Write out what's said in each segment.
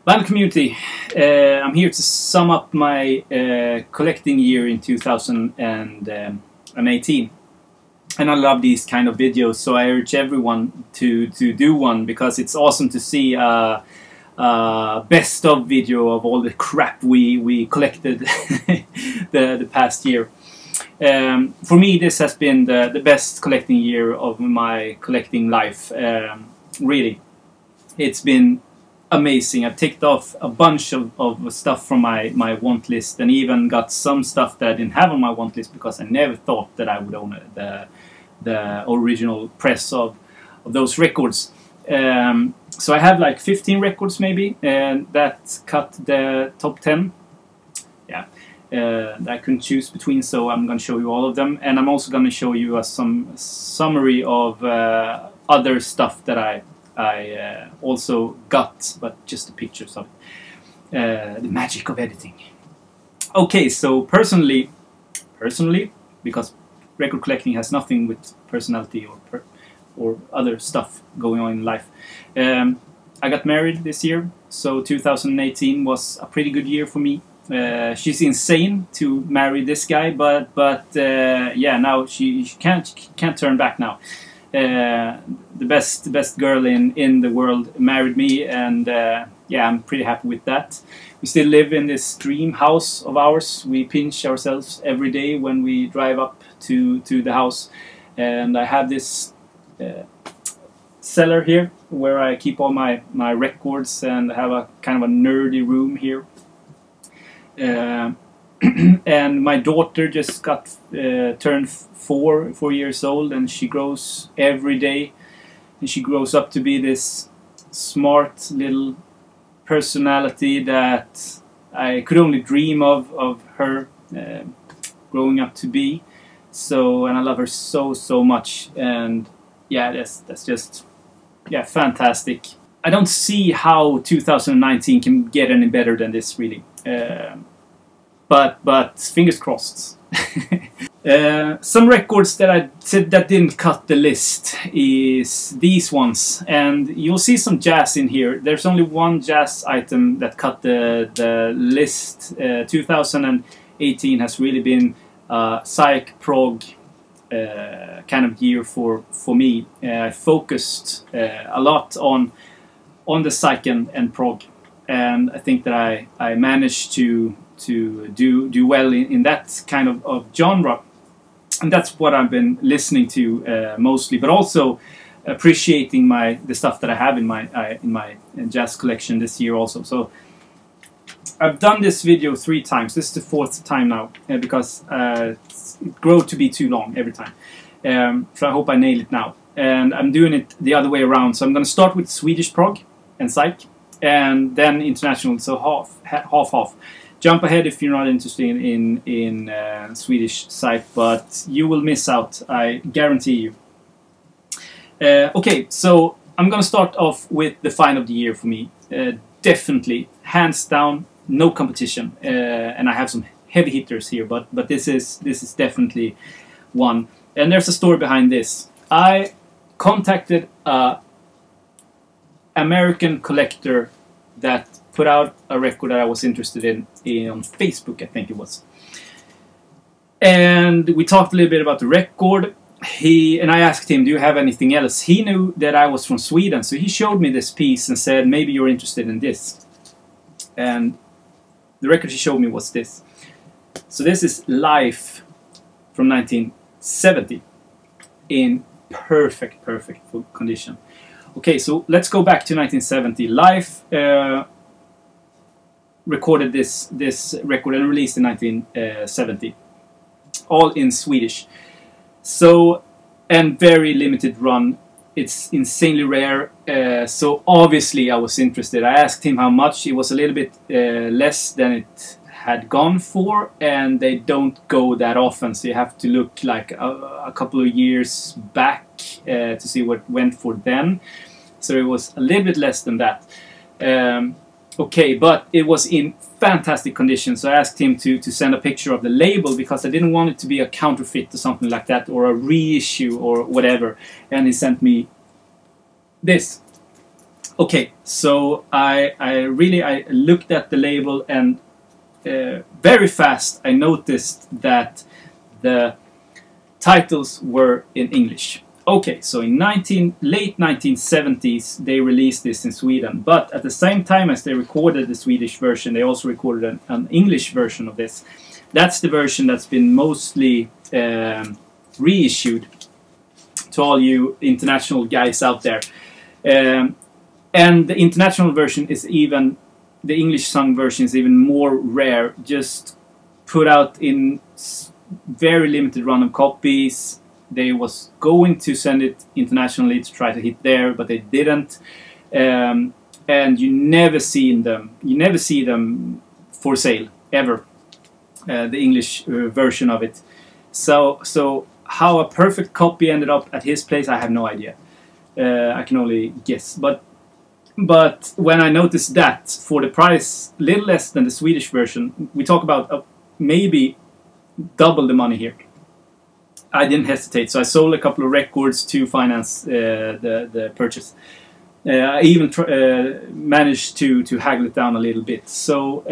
Vinyl community, I'm here to sum up my collecting year in 2018, and I love these kind of videos, so I urge everyone to do one, because it's awesome to see a best of video of all the crap we collected the past year. For me, this has been the best collecting year of my collecting life. Really, it's been amazing. I've ticked off a bunch of stuff from my want list, and even got some stuff that I didn't have on my want list because I never thought that I would own the original press of those records. So I have like 15 records maybe, and that cut the top 10. Yeah, I couldn't choose between, so I'm going to show you all of them, and I'm also going to show you some summary of other stuff that I also got, but just the pictures of it. The magic of editing. Okay, so personally, because record collecting has nothing with personality or other stuff going on in life. I got married this year, so 2018 was a pretty good year for me. She's insane to marry this guy, but yeah, now she can't turn back now. The best girl in the world married me, and yeah, I'm pretty happy with that. We still live in this dream house of ours. We pinch ourselves every day when we drive up to the house, and I have this cellar here where I keep all my records, and I have a kind of a nerdy room here. And my daughter just got turned 4 years old, and she grows every day, and she grows up to be this smart little personality that I could only dream of her growing up to be. So, and I love her so much, and yeah, that's just, yeah, fantastic. I don't see how 2019 can get any better than this, really. But fingers crossed. Some records that I said that didn't cut the list is these ones, and you'll see some jazz in here. There's only one jazz item that cut the list. 2018 has really been psych prog kind of year for me. I focused a lot on the psych and prog, and I think that I managed to do well in that kind of genre, and that's what I've been listening to mostly, but also appreciating the stuff that I have in my jazz collection this year also. So I've done this video 3 times. This is the 4th time now, because it grows to be too long every time. So I hope I nail it now, and I'm doing it the other way around. So I'm going to start with Swedish prog and psych, and then international, so half. Jump ahead if you're not interested in Swedish psych, but you will miss out, I guarantee you. Okay, so I'm gonna start off with the find of the year for me. Definitely, hands down, no competition. And I have some heavy hitters here, but this is definitely one. And there's a story behind this. I contacted an American collector that put out a record that I was interested in on Facebook, I think it was. And we talked a little bit about the record. And I asked him, do you have anything else? He knew that I was from Sweden, so he showed me this piece and said, maybe you're interested in this. And the record he showed me was this. So this is Life from 1970 in perfect condition. Okay, so let's go back to 1970. Life recorded this record and released in 1970, all in Swedish. So, and very limited run. It's insanely rare. So obviously I was interested. I asked him how much. It was a little bit less than it had gone for, and they don't go that often. So you have to look like a couple of years back to see what went for then. So it was a little bit less than that. Okay, but it was in fantastic condition, so I asked him to send a picture of the label, because I didn't want it to be a counterfeit or something like that, or a reissue or whatever, and he sent me this. Okay, so I looked at the label, and very fast I noticed that the titles were in English. Okay, so in late 1970s they released this in Sweden, but at the same time as they recorded the Swedish version, they also recorded an English version of this. That's the version that's been mostly reissued to all you international guys out there. And the international version is even, the English sung version is even more rare, just put out in very limited run of copies. They was going to send it internationally to try to hit there, but they didn't. And you never see them for sale, ever. The English version of it. So how a perfect copy ended up at his place, I have no idea. I can only guess. But when I noticed that for the price, little less than the Swedish version, we talk about maybe double the money here. I didn't hesitate, so I sold a couple of records to finance the purchase. I even managed to haggle it down a little bit. So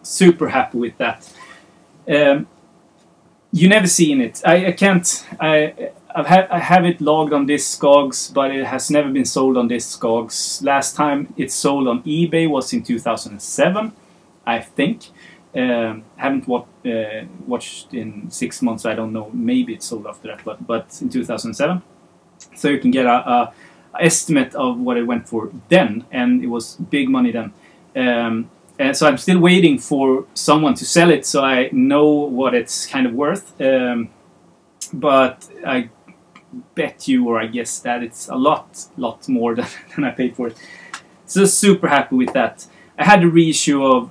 super happy with that. You never seen it. I can't. I have it logged on Discogs, but it has never been sold on Discogs. Last time it sold on eBay was in 2007, I think. Haven't watched in 6 months. I don't know. Maybe it sold after that, but in 2007. So you can get a estimate of what it went for then, and it was big money then. And so I'm still waiting for someone to sell it, so I know what it's kind of worth. But I bet you, or I guess that it's a lot more than I paid for it. So super happy with that. I had a reissue of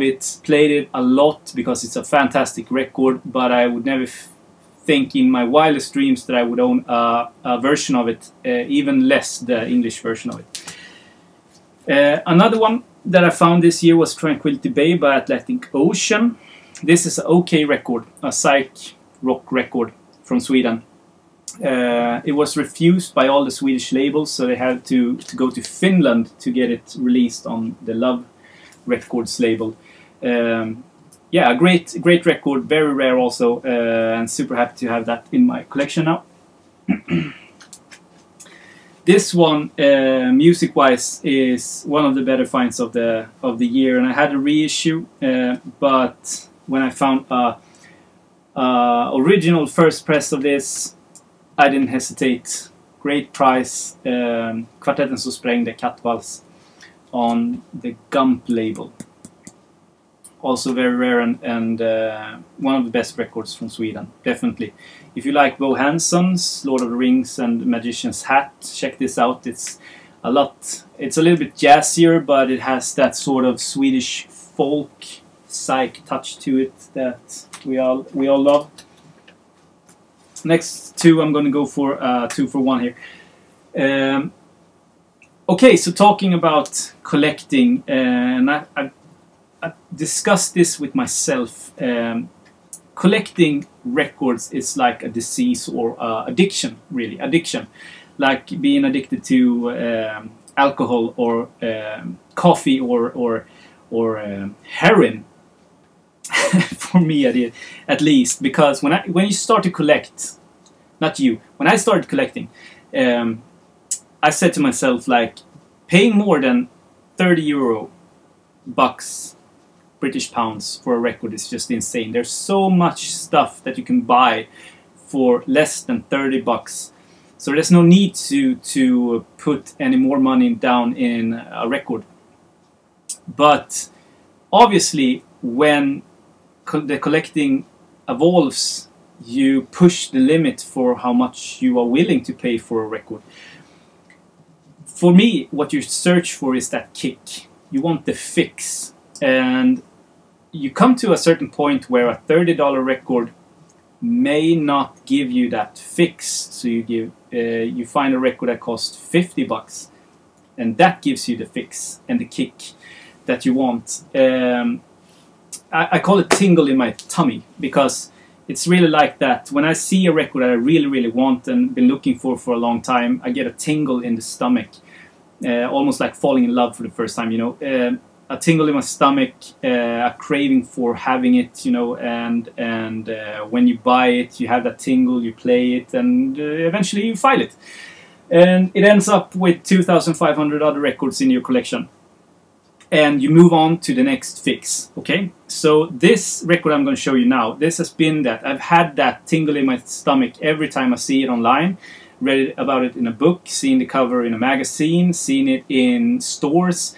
it, played it a lot because it's a fantastic record, but I would never think in my wildest dreams that I would own a version of it, even less the English version of it. Another one that I found this year was Tranquility Bay by Atlantic Ocean. This is an okay record, a psych rock record from Sweden. It was refused by all the Swedish labels, so they had to go to Finland to get it released on the Love Records label. Yeah, a great record, very rare also, and super happy to have that in my collection now. This one, music-wise, is one of the better finds of the year, and I had a reissue, but when I found a original first press of this, I didn't hesitate. Great price. Kvartetten som sprängde Kattvals on the Gump label. Also very rare and one of the best records from Sweden, definitely. If you like Bo Hansson's Lord of the Rings and Magician's Hat, check this out. It's a little bit jazzier, but it has that sort of Swedish folk psych touch to it that we all love. Next two, I'm going to go for 2 for 1 here. Okay, so talking about collecting, and I discussed this with myself. Collecting records is like a disease or addiction, really. Addiction. Like being addicted to alcohol or coffee or heroin. For me, at least, because when you start to collect, not you, when I started collecting, I said to myself, like, paying more than 30 euro bucks, British pounds for a record is just insane. There's so much stuff that you can buy for less than 30 bucks. So there's no need to put any more money down in a record. But obviously, when the collecting evolves, you push the limit for how much you are willing to pay for a record. For me, what you search for is that kick. You want the fix. And you come to a certain point where a $30 record may not give you that fix. So you find a record that costs 50 bucks, and that gives you the fix and the kick that you want. I call it tingle in my tummy, because it's really like that. When I see a record that I really want and been looking for a long time, I get a tingle in the stomach. almost like falling in love for the first time, you know. A tingle in my stomach, a craving for having it, you know, and when you buy it, you have that tingle, you play it, and eventually you file it. And it ends up with 2,500 other records in your collection. And you move on to the next fix, okay? So this record I'm going to show you now, this has been that. I've had that tingle in my stomach every time I see it online, read about it in a book, seen the cover in a magazine, seen it in stores.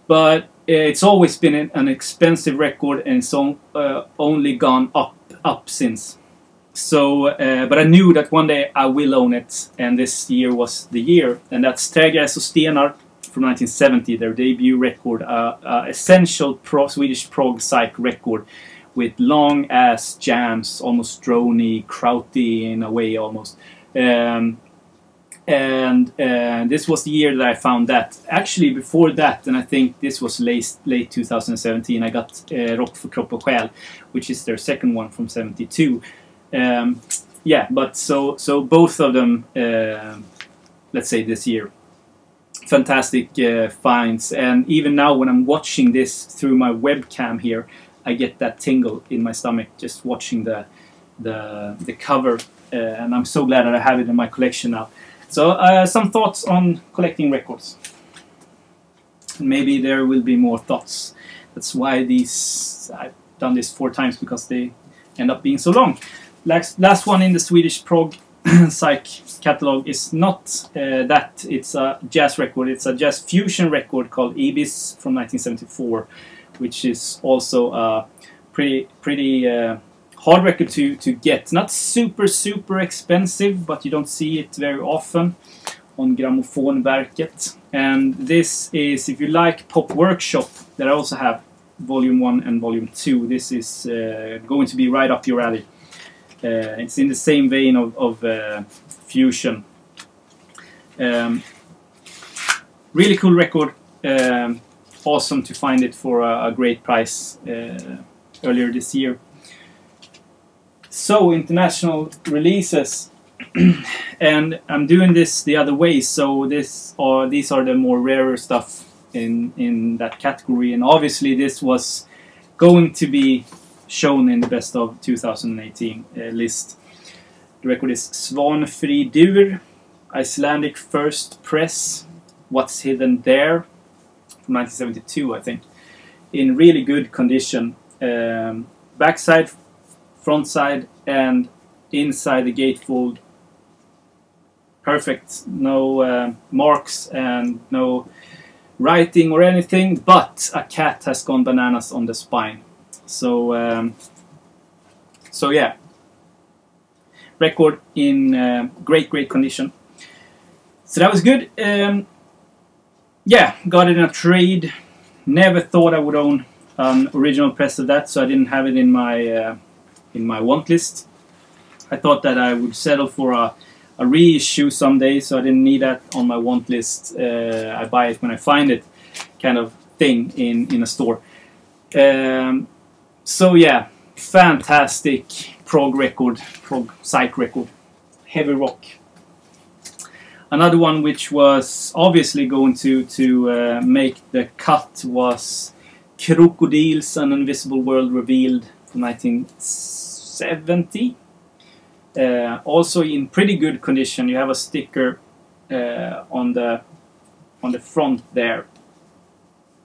But it's always been an expensive record, and it's only gone up since. So, but I knew that one day I will own it, and this year was the year. And that's Trägräs och Stenar from 1970, their debut record, essential Swedish prog psych record with long-ass jams, almost drony, krauty in a way almost. And this was the year that I found that. Actually, before that, and I think this was late 2017, I got Rock för kropp och själ, which is their second one from 72. Yeah, but so both of them, let's say this year, fantastic finds. And even now, when I'm watching this through my webcam here, I get that tingle in my stomach just watching the cover, and I'm so glad that I have it in my collection now. So some thoughts on collecting records. Maybe there will be more thoughts. That's why I've done this 4 times, because they end up being so long. Last one in the Swedish Probe psych catalog is not that. It's a jazz record. It's a jazz fusion record called Ibis from 1974, which is also a pretty hard record to get. Not super expensive, but you don't see it very often on Grammofonverket. And this is, if you like Pop Workshop, that I also have Volume 1 and Volume 2, this is going to be right up your alley. It's in the same vein of fusion. Really cool record. Awesome to find it for a great price earlier this year. So, international releases, and I'm doing this the other way. So these are the more rarer stuff in that category, and obviously this was going to be shown in the best of 2018 list. The record is Svanfridur, Icelandic first press, What's Hidden There, from 1972, I think, in really good condition. Backside, front side, and inside the gatefold, perfect. No marks and no writing or anything, but a cat has gone bananas on the spine. So so yeah, record in great condition. So that was good. Yeah, got it in a trade. Never thought I would own an original press of that, so I didn't have it in my want list. I thought that I would settle for a reissue someday, so I didn't need that on my want list. I buy it when I find it, kind of thing in a store. So yeah, fantastic prog record, prog psych record, heavy rock. Another one which was obviously going to make the cut was Kiraku Deals, An Invisible World Revealed from 1970. Also in pretty good condition. You have a sticker on the front there,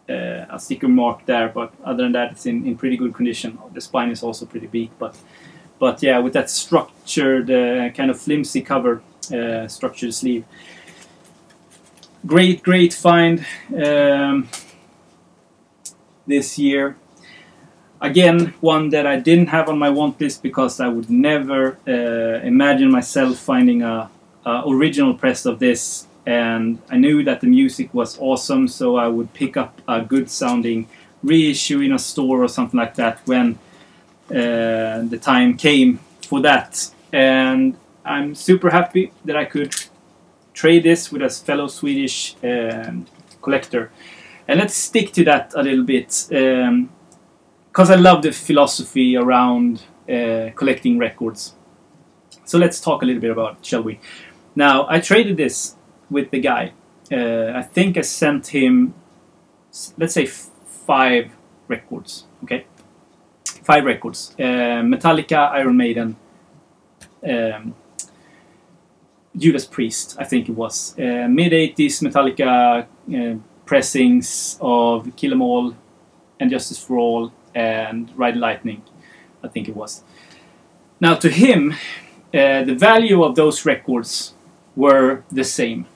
a sticker mark there, but other than that it's in pretty good condition. The spine is also pretty beat, but yeah, with that structured kind of flimsy cover, structured sleeve. Great find this year. Again, one that I didn't have on my want list because I would never imagine myself finding a original press of this, and I knew that the music was awesome, so I would pick up a good sounding reissue in a store or something like that when the time came for that. And I'm super happy that I could trade this with a fellow Swedish collector. And let's stick to that a little bit, because I love the philosophy around collecting records. So let's talk a little bit about it, shall we? Now, I traded this with the guy. I think I sent him, let's say, 5 records. Okay, 5 records. Metallica, Iron Maiden, Judas Priest, I think it was. Mid-80s Metallica pressings of Kill 'Em All, and Justice for All, and Ride Lightning, I think it was. Now, to him, the value of those records were the same.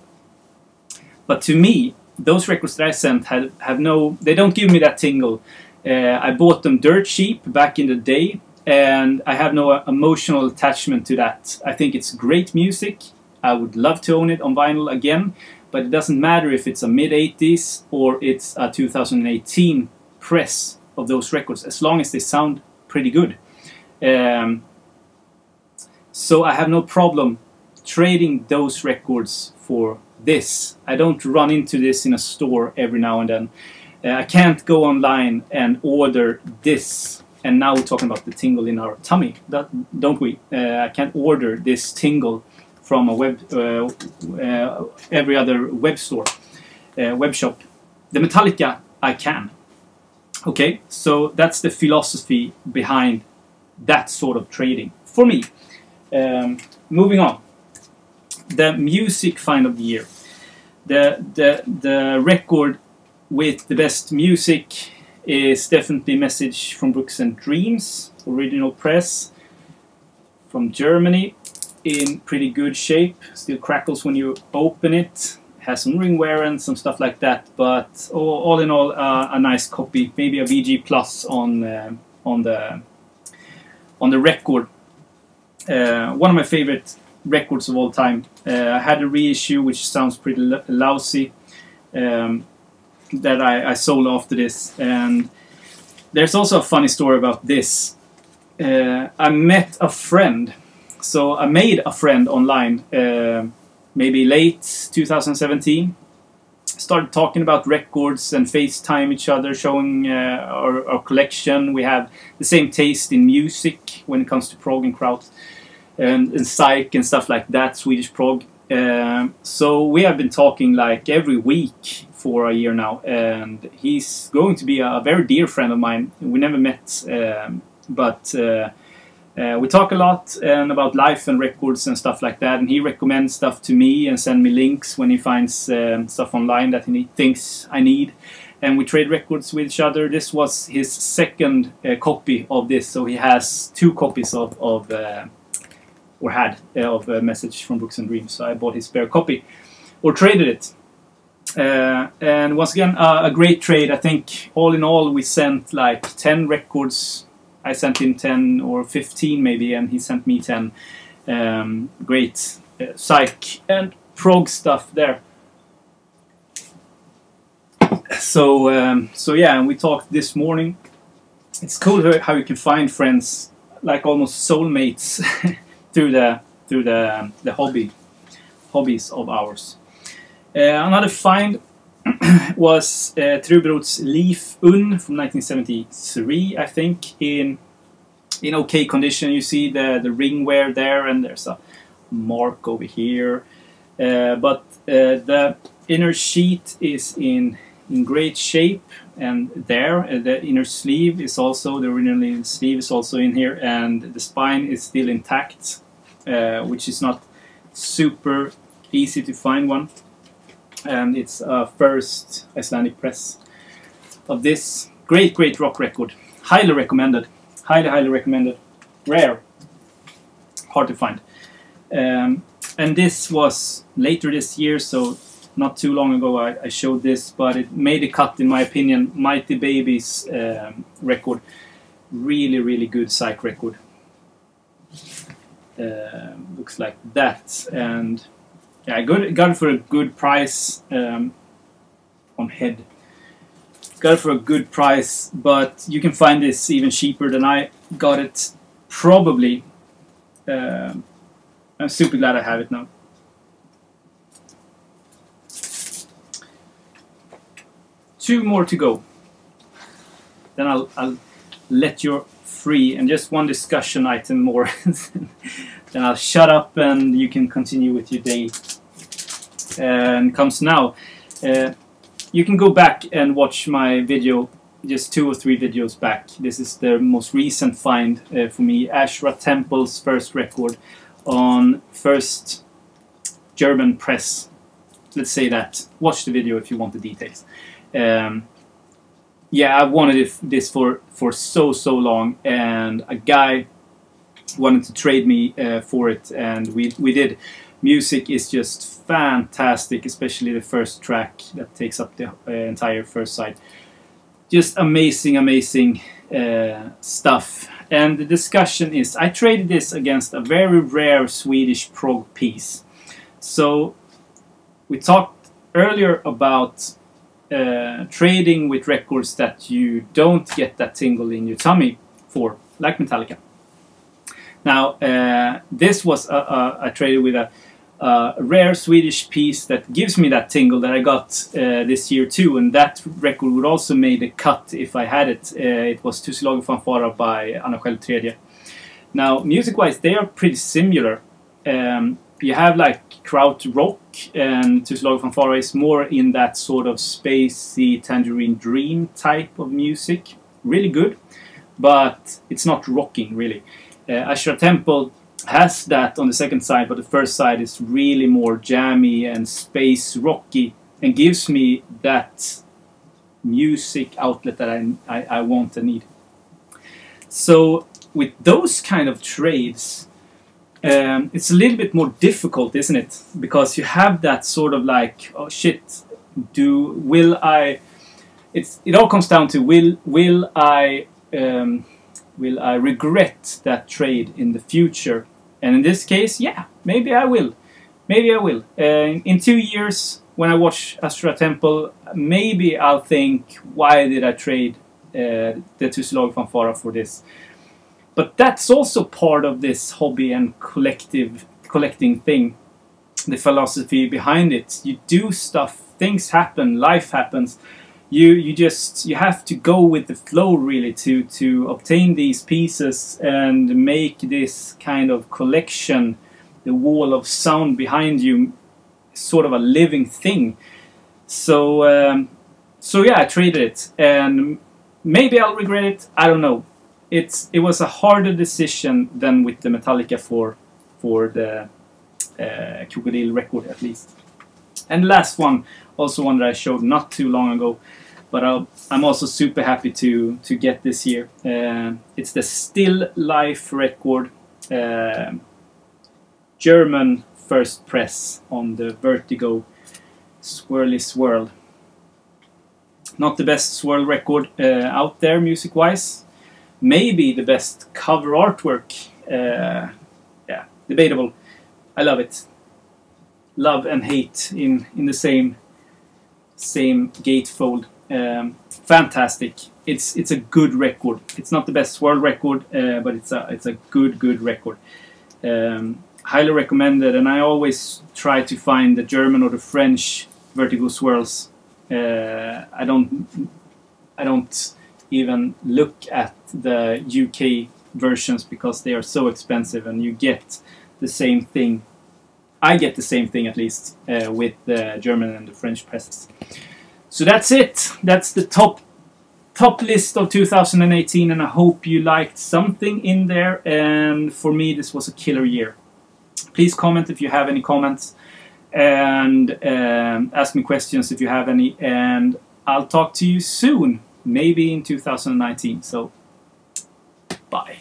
But to me, those records that I sent have no... They don't give me that tingle. I bought them dirt cheap back in the day, and I have no emotional attachment to that. I think it's great music. I would love to own it on vinyl again, but it doesn't matter if it's a mid-80s or it's a 2018 press of those records, as long as they sound pretty good. So I have no problem trading those records for this. I don't run into this in a store every now and then. I can't go online and order this. And now we're talking about the tingle in our tummy, don't we? I can't order this tingle from a every other web store, web shop. The Metallica, I can. Okay, so that's the philosophy behind that sort of trading for me. Moving on, the music find of the year. The record with the best music is definitely Message from Books and Dreams, original press from Germany, in pretty good shape. Still crackles when you open it. Has some ring wear and some stuff like that, but all in all, a nice copy. Maybe a VG Plus on the record. One of my favorite records of all time. I had a reissue which sounds pretty lousy, that I sold after this. And there's also a funny story about this. I met a friend. So I made a friend online, maybe late 2017. Started talking about records and FaceTime each other, showing our collection. We have the same taste in music when it comes to prog and kraut and psych and stuff like that, Swedish Probe. So we have been talking like every week for a year now, and he's going to be a very dear friend of mine. We never met, but we talk a lot and about life and records and stuff like that, and he recommends stuff to me and send me links when he finds stuff online that he thinks I need, and we trade records with each other. This was his second copy of this, so he has 2 copies of Message from Books and Dreams. So I bought his spare copy, or traded it. And once again, a great trade. I think all in all we sent like 10 records. I sent him 10 or 15 maybe, and he sent me 10. Great psych and prog stuff there. So yeah, and we talked this morning. It's cool how you can find friends, like almost soulmates, through the hobbies of ours. Another find was Trubrot's Leaf Un from 1973, I think, in okay condition. You see the ring wear there, and there's a mark over here, but the inner sheet is in great shape, and there the inner sleeve is also, the original sleeve is also in here, and the spine is still intact, which is not super easy to find one. And it's a first Icelandic press of this great rock record. Highly recommended. Highly recommended. Rare. Hard to find. And this was later this year, so not too long ago I showed this, but it made a cut in my opinion. Mighty Babies record. Really good psych record. Looks like that. And yeah, I got it for a good price on head. Got it for a good price, but you can find this even cheaper than I got it. Probably. I'm super glad I have it now. Two more to go. Then I'll let you free, and just one discussion item more. Then I'll shut up and you can continue with your day. and comes now. You can go back and watch my video, just 2 or 3 videos back. This is the most recent find for me, Ashra Temple's first record on first German press. Let's say that. Watch the video if you want the details. Yeah, I wanted this for so long, and a guy wanted to trade me for it, and we did. Music is just fantastic, especially the first track that takes up the entire first side. Just amazing stuff. And the discussion is, I traded this against a very rare Swedish Probe piece. So we talked earlier about trading with records that you don't get that tingle in your tummy for, like Metallica. Now, this was I traded with a rare Swedish piece that gives me that tingle that I got this year too, and that record would also made a cut if I had it. It was Tussilago Fanfara by Anna Själv Tredje. Now, music-wise, they are pretty similar. You have like kraut rock, and Tussilago Fanfara is more in that sort of spacey Tangerine Dream type of music. Really good, but it's not rocking really. Ashra Temple has that on the second side, but the first side is really more jammy and space rocky, and gives me that music outlet that I want and need. So with those kind of trades, it's a little bit more difficult, isn't it? Because you have that sort of like, oh shit, will I? It all comes down to will I regret that trade in the future? And in this case, yeah, maybe I will. Maybe I will. In 2 years, when I watch Ashra Temple, maybe I'll think, why did I trade the Tussilago Fanfara for this? But that's also part of this hobby and collecting thing. The philosophy behind it. You do stuff, things happen, life happens. You have to go with the flow really to obtain these pieces and make this kind of collection, the wall of sound behind you, sort of a living thing. So yeah, I traded it, and maybe I'll regret it. I don't know. It was a harder decision than with the Metallica for the Kiraku Deals record, at least. And the last one, also one that I showed not too long ago, but I'm also super happy to get this here. It's the Still Life record, German first press on the Vertigo Swirly Swirl. Not the best swirl record out there music-wise. Maybe the best cover artwork. Yeah, debatable. I love it. Love and hate in the same gatefold. Fantastic. It's a good record. It's not the best world record, but it's a good record. Highly recommended, and I always try to find the German or the French Vertigo swirls. I don't even look at the UK versions because they are so expensive, and you get the same thing. I get the same thing, at least, with the German and the French presses. So that's it. That's the top list of 2018, and I hope you liked something in there. And for me, this was a killer year. Please comment if you have any comments, and ask me questions if you have any. And I'll talk to you soon, maybe in 2019. So, bye.